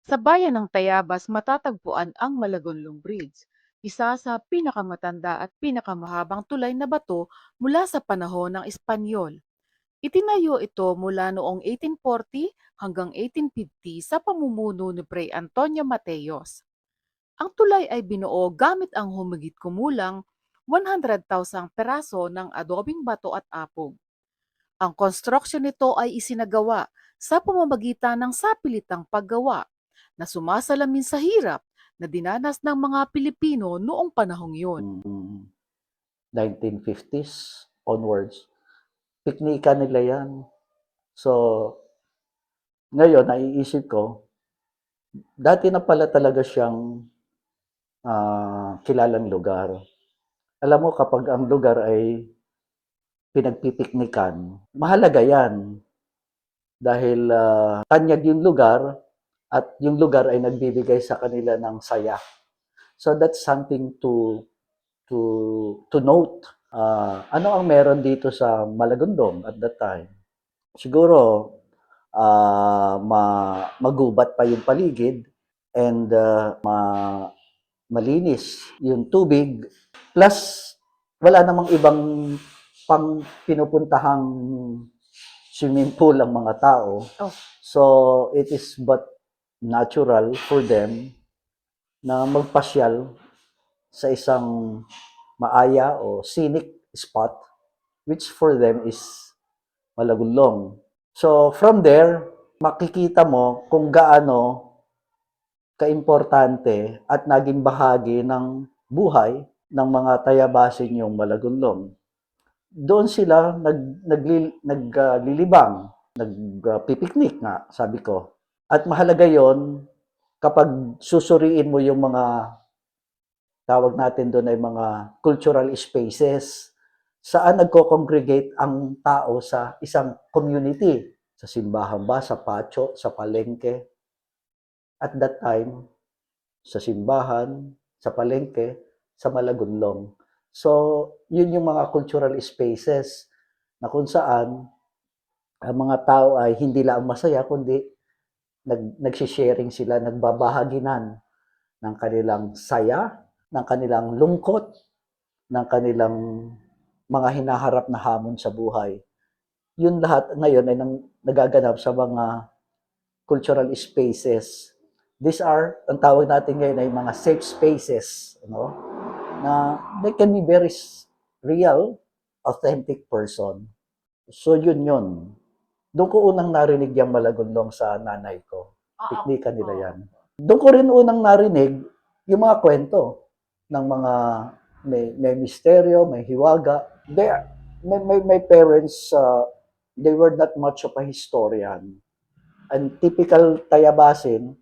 Sa bayan ng Tayabas matatagpuan ang Malagonlong Bridge, isa sa pinakamatanda at pinakamahabang tulay na bato mula sa panahon ng Espanyol. Itinayo ito mula noong 1840 hanggang 1850 sa pamumuno ni Fray Antonio Mateos. Ang tulay ay binuo gamit ang humigit-kumulang 100,000 peraso ng adobing bato at apog. Ang konstruksyon nito ay isinagawa sa pamamagitan ng sapilitang paggawa na sumasalamin sa hirap na dinanas ng mga Pilipino noong panahong yun. 1950s onwards, piknika nila yan. So, ngayon, naiisip ko, dati na pala talaga siyang kilalang lugar. Alam mo, kapag ang lugar ay pinagpipiknikan, mahalaga yan. Dahil tanyag yung lugar at yung lugar ay nagbibigay sa kanila ng saya. So that's something to note. Ano ang meron dito sa Malagondong at that time? Siguro magubat pa yung paligid and malinis yung tubig. Plus, wala namang ibang pang pinupuntahang swimming pool ang mga tao. Oh. So, it is but natural for them na magpasyal sa isang maaya o scenic spot, which for them is Malagonlong. So, from there, makikita mo kung gaano kaimportante at naging bahagi ng buhay ng mga Tayabasin yung Malagonlong. Doon sila naglilibang, nagpipiknik nga, sabi ko. At mahalaga yon kapag susuriin mo yung mga, tawag natin doon ay mga cultural spaces, saan nagko-congregate ang tao sa isang community. Sa simbahan ba, sa patio, sa palengke. At that time, sa simbahan, sa palengke, sa Malagonlong. So, yun yung mga cultural spaces na kung saan ang mga tao ay hindi lang masaya, kundi nagsisharing sila, nagbabahaginan ng kanilang saya, ng kanilang lungkot, ng kanilang mga hinaharap na hamon sa buhay. Yun lahat ngayon ay nagaganap sa mga cultural spaces. These are, ang tawag natin ngayon ay mga safe spaces, na they can be very real, authentic person. So yun. Doon ko unang narinig yung Malagonlong sa nanay ko. Piknika nila yan. Doon ko rin unang narinig yung mga kwento ng mga may misteryo, may hiwaga. My parents, they were not much of a historian. And typical Tayabasin,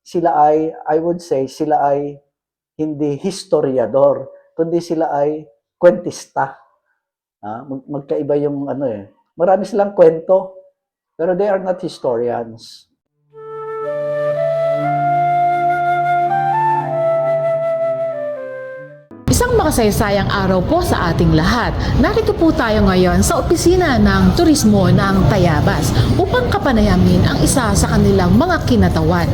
sila ay, I would say, sila ay hindi historiador, kundi sila ay kwentista. Magkaiba yung marami silang kwento, pero they are not historians. Isang makasaysayang araw po sa ating lahat. Narito po tayo ngayon sa opisina ng turismo ng Tayabas upang kapanayamin ang isa sa kanilang mga kinatawan.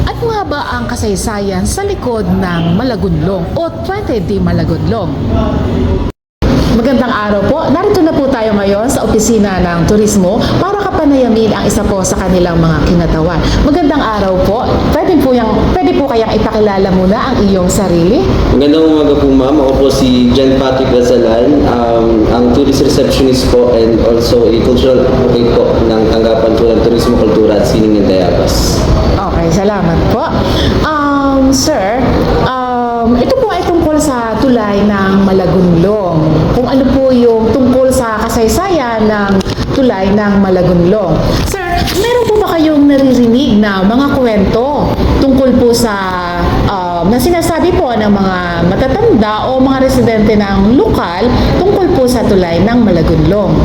At nga ba ang kasaysayan sa likod ng Malagonlong o 20D Malagonlong? Magandang araw po. Narito na po tayo ngayon sa opisina ng turismo para kapanayamin ang isa po sa kanilang mga kinatawan. Magandang araw po. Pwede po kayang ipakilala muna ang iyong sarili? Magandang umaga po ma'am. Ako po si John Patrick Gazalan, ang tourist receptionist po and also a cultural advocate po ng tanggapan po ng Turismo, Kultura at Sining ng Tayabas. Okay, salamat po. Sir, ito po ay tungkol sa tulay ng Malagonlong. Kung ano po yung tungkol sa kasaysayan ng tulay ng Malagonlong. Sir, meron po ba kayong naririnig na mga kwento tungkol po sa na sinasabi po ng mga matatanda o mga residente ng lokal tungkol po sa tulay ng Malagonlong?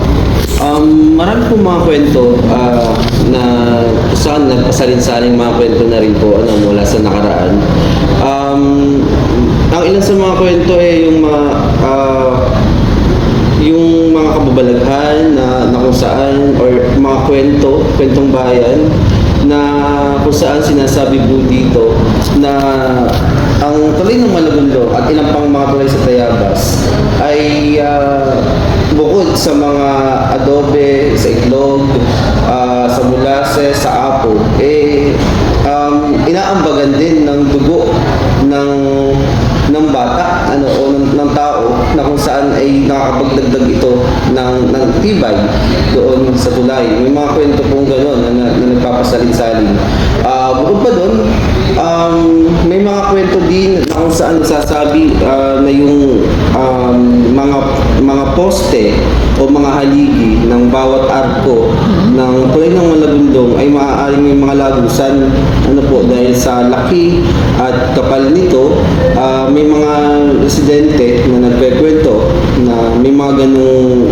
Marami po mga kwento na saan nagpasalin-saling mga kwento na rin po mula sa nakaraan. Ang ilan sa mga kwento ay yung mga kababalaghan na kung saan or mga kwentong bayan na kung saan sinasabi po dito na ang tulay ng Malagundong at ilang pang mga tulay sa Tayabas ay bukod sa mga adobe, sa itlog, sa molasses, sa apo, inaambagan din ng dugo ng bata o ng tao na kung saan ay nakakapagdagdag ito ng tibay doon sa tulay. May mga kwento pong gano'n na nagpapasalin-salin. Bukod pa doon, may mga kwento din na kung saan nasasabi na yung mga poste o mga haligi ng bawat arko ng tulay ng Malagundong ay maaaring may mga lagusan dahil sa laki at kapal nito. May mga residente na nagkikwento na may mga ganung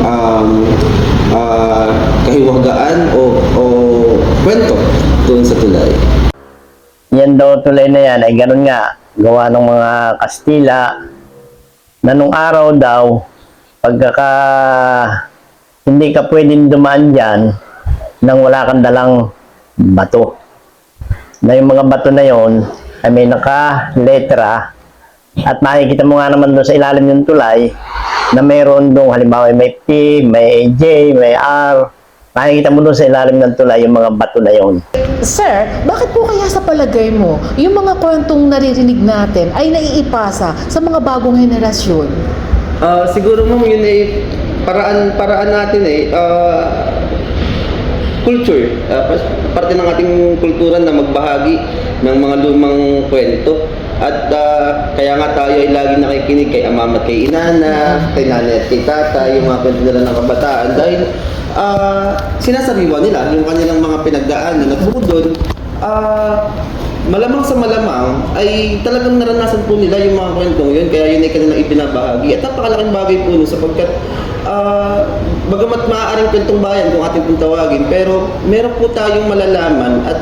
kahiwagaan o kwento doon sa tulay. Yan daw tulay na yan ay ganun nga, gawa ng mga Kastila na nung araw daw, pagkaka hindi ka pwedeng dumaan dyan nang wala kang dalang bato. Na yung mga bato na yon ay may naka-letra at makikita mo nga naman doon sa ilalim yung tulay na mayroon doon, halimbawa may P, may J, may R. Makikita mo doon sa ilalim ng tulay yung mga bato na yon. Sir, bakit po kaya sa palagay mo, yung mga kwentong naririnig natin ay naiipasa sa mga bagong henerasyon? Siguro ma'am, yun ay paraan natin culture. Parte ng ating kultura na magbahagi ng mga lumang kwento. At kaya nga tayo ay lagi nakikinig kay ama at kay inana, kay nanay at kay tata, yung mga kwento nila ng kabataan. Dahil sinasabiwan nila yung kanilang mga pinagdaanan. At bukod doon, malamang sa malamang ay talagang naranasan po nila yung mga kwentong yun, kaya yun ay kanilang ibinabahagi. At napakalaking bagay po nun sapagkat bagamat maaaring kwentong bayan kung ating pong tawagin, pero meron po tayong malalaman at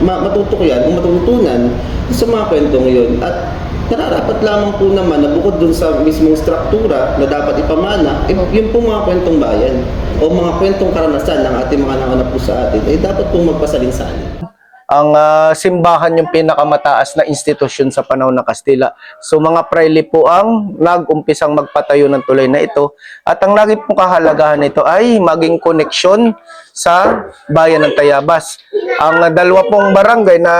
matutukuyan o matututunan sa mga kwentong yun. At nararapat lamang po naman na bukod dun sa mismong struktura na dapat ipamana, yun po mga kwentong bayan o mga kwentong karanasan ng ating mga nanganap po sa atin ay dapat pong magpasalin-salin. Ang simbahan yung pinakamataas na institusyon sa panahon ng Kastila. So mga praile po ang nag-umpisang magpatayo ng tulay na ito. At ang lagi pong kahalagahan nito ay maging koneksyon sa bayan ng Tayabas. Ang dalawa pong barangay na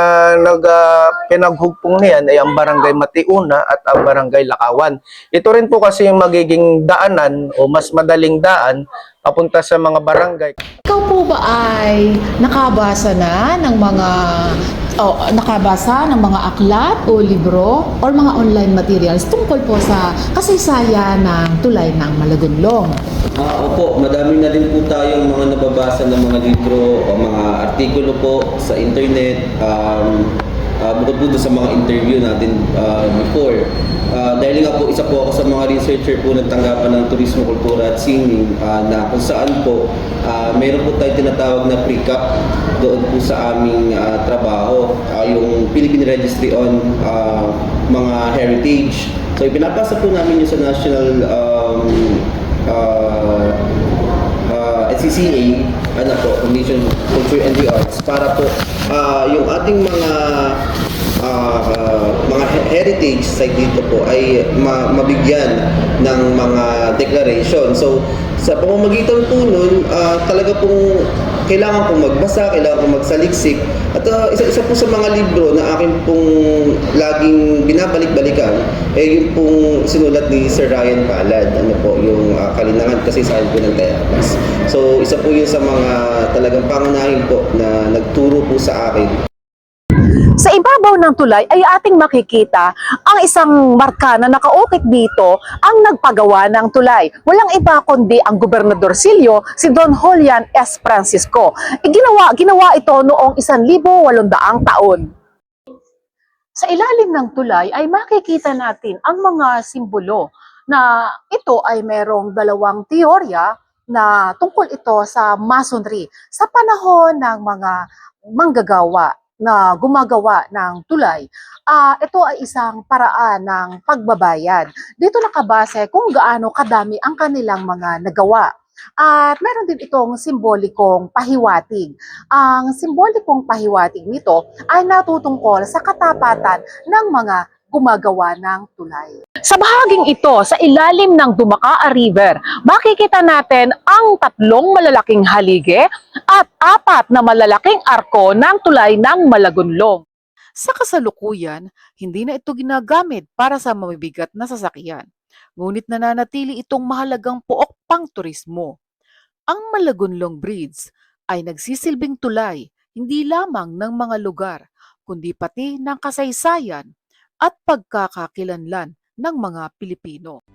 pinaghugpong niyan ay ang barangay Matiuna at ang barangay Lakawan. Ito rin po kasi yung magiging daanan o mas madaling daan papunta sa mga barangay. Ikaw po ba ay nakabasa ng mga aklat o libro or mga online materials tungkol po sa kasaysayan ng tulay ng Malagundong? Opo, madami na din po tayong mga nababasa ng mga libro o mga artikulo po sa internet. Bukod po sa mga interview natin before. Dahil nga po, isa po ako sa mga researcher po ng tanggapan ng turismo, kultura at sining na kung saan po mayroon po tayo tinatawag na pre-cap doon po sa aming trabaho, yung Philippine Registry on mga heritage. So ipinapasa po namin yung sa National NCCA, Commission on Culture and the Arts, para po yung ating mga heritage site dito po ay mabigyan ng mga declaration. So sa pamamagitan po nun, talaga pong kailangan pong magbasa, kailangan pong magsaliksik. At isa po sa mga libro na akin pong laging binabalik-balikan yung pong sinulat ni Sir Ryan Palad, yung Kalinangan Kasaysayan po ng Tayabas. So isa po yun sa mga talagang pangunahin po na nagturo po sa akin. Sa ibabaw ng tulay ay ating makikita ang isang marka na nakaukit dito ang nagpagawa ng tulay. Walang iba kundi ang Gobernador Silio, si Don Julian S. Francisco. Ginawa ito noong 1,800 taon. Sa ilalim ng tulay ay makikita natin ang mga simbolo na ito ay merong dalawang teorya na tungkol ito sa masonry sa panahon ng mga manggagawa na gumagawa ng tulay. Ito ay isang paraan ng pagbabayad. Dito nakabase kung gaano kadami ang kanilang mga nagawa. At meron din itong simbolikong pahiwatig. Ang simbolikong pahiwatig nito ay natutungkol sa katapatan ng mga gumagawa ng tulay. Sa bahaging ito, sa ilalim ng Dumakaa River, makikita natin ang 3 malalaking haligi at 4 na malalaking arko ng tulay ng Malagonlong. Sa kasalukuyan, hindi na ito ginagamit para sa mabibigat na sasakyan. Ngunit nananatili itong mahalagang pook pang turismo. Ang Malagonlong Bridge ay nagsisilbing tulay hindi lamang ng mga lugar, kundi pati ng kasaysayan at pagkakakilanlan ng mga Pilipino.